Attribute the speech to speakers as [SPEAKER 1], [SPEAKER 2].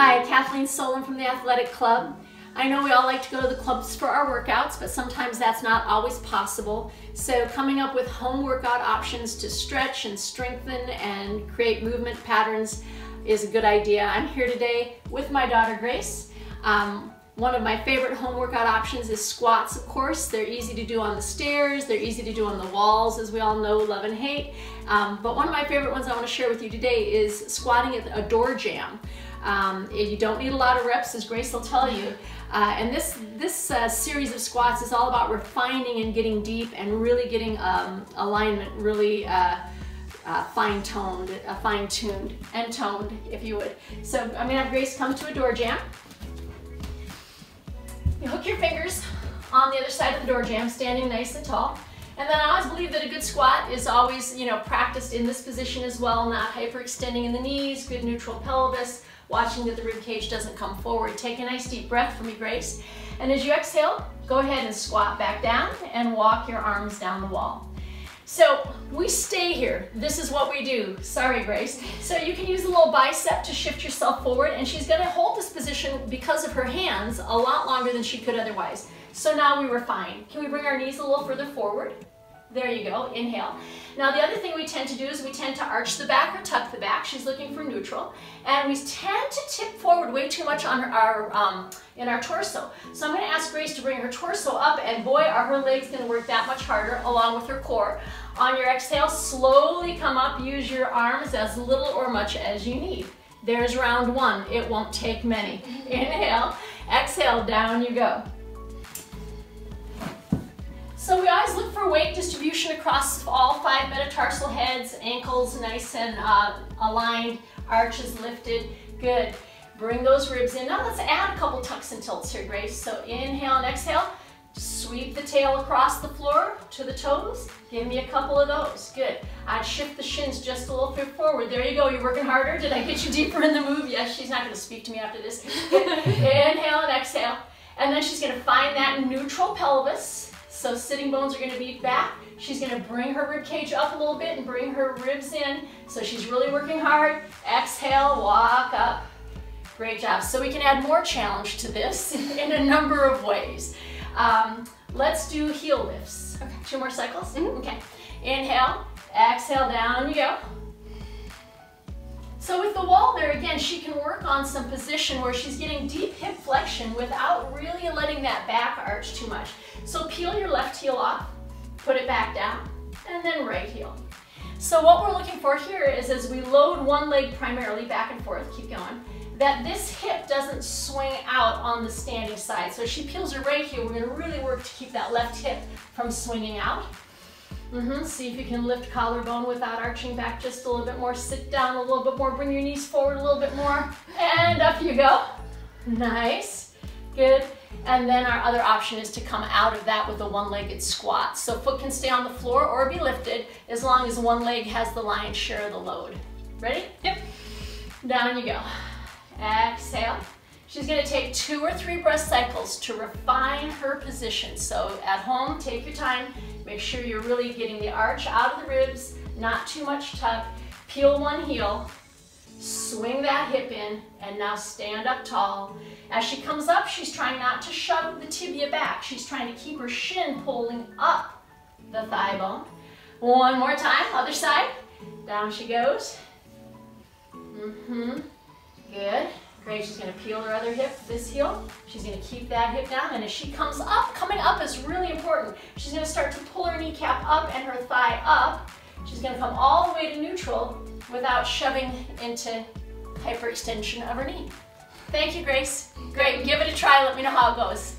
[SPEAKER 1] Hi, Kathleen Solon from the Athletic Club. I know we all like to go to the clubs for our workouts, but sometimes that's not always possible. So coming up with home workout options to stretch and strengthen and create movement patterns is a good idea. I'm here today with my daughter Grace. One of my favorite home workout options is squats, of course. They're easy to do on the stairs, they're easy to do on the walls, as we all know, love and hate. But one of my favorite ones I want to share with you today is squatting at a door jamb. You don't need a lot of reps, as Grace will tell you. And this series of squats is all about refining and getting deep and really getting alignment really fine-tuned and toned, if you would. So I'm going to have Grace come to a door jamb. You hook your fingers on the other side of the door jamb, standing nice and tall. And then I always believe that a good squat is always, practiced in this position as well, not hyperextending in the knees, good neutral pelvis, watching that the rib cage doesn't come forward. Take a nice deep breath for me, Grace. And as you exhale, go ahead and squat back down and walk your arms down the wall. So we stay here. This is what we do. Sorry, Grace. So you can use a little bicep to shift yourself forward, and she's gonna hold this position because of her hands a lot longer than she could otherwise. So now we refine. Can we bring our knees a little further forward? There you go, inhale. Now the other thing we tend to do is we tend to arch the back or tuck the back. She's looking for neutral. And we tend to tip forward way too much on in our torso. So I'm gonna ask Grace to bring her torso up, and boy, are her legs gonna work that much harder along with her core. On your exhale, slowly come up, use your arms as little or much as you need. There's round one, it won't take many. Inhale, exhale, down you go. So we always look for weight distribution across all 5 metatarsal heads, ankles nice and aligned, arches lifted, good. Bring those ribs in. Now let's add a couple tucks and tilts here, Grace. So inhale and exhale, sweep the tail across the floor to the toes. Give me a couple of those, good. I'd shift the shins just a little bit forward. There you go, you're working harder. Did I get you deeper in the move? Yes, she's not gonna speak to me after this. Good. Inhale and exhale. And then she's gonna find that neutral pelvis. So sitting bones are going to be back. She's going to bring her rib cage up a little bit and bring her ribs in. So she's really working hard. Exhale, walk up. Great job. So we can add more challenge to this in a number of ways. Let's do heel lifts. Okay. 2 more cycles? Mm-hmm. Okay. Inhale, exhale, down you go. So with the wall there, again, she can work on some position where she's getting deep hip flexion without really letting that back arch too much. So peel your left heel off, put it back down, and then right heel. So what we're looking for here is, as we load one leg primarily back and forth, keep going, that this hip doesn't swing out on the standing side. So she peels her right heel, we're gonna really work to keep that left hip from swinging out. See if you can lift collarbone without arching back just a little bit more. Sit down a little bit more, bring your knees forward a little bit more, and up you go. Nice, good. And then our other option is to come out of that with a one-legged squat. So foot can stay on the floor or be lifted as long as one leg has the lion's share of the load. Ready? Yep. Down you go. Exhale. She's gonna take 2 or 3 breath cycles to refine her position. So at home, take your time. Make sure you're really getting the arch out of the ribs, not too much tuck. Peel one heel, swing that hip in, and now stand up tall. As she comes up, she's trying not to shove the tibia back. She's trying to keep her shin pulling up the thigh bone. One more time, other side. Down she goes. Good. Great, she's gonna peel her other hip, this heel. She's gonna keep that hip down, and as she comes up, coming up is really important. She's gonna start to pull her kneecap up and her thigh up. She's gonna come all the way to neutral without shoving into hyperextension of her knee. Thank you, Grace. Great, give it a try, let me know how it goes.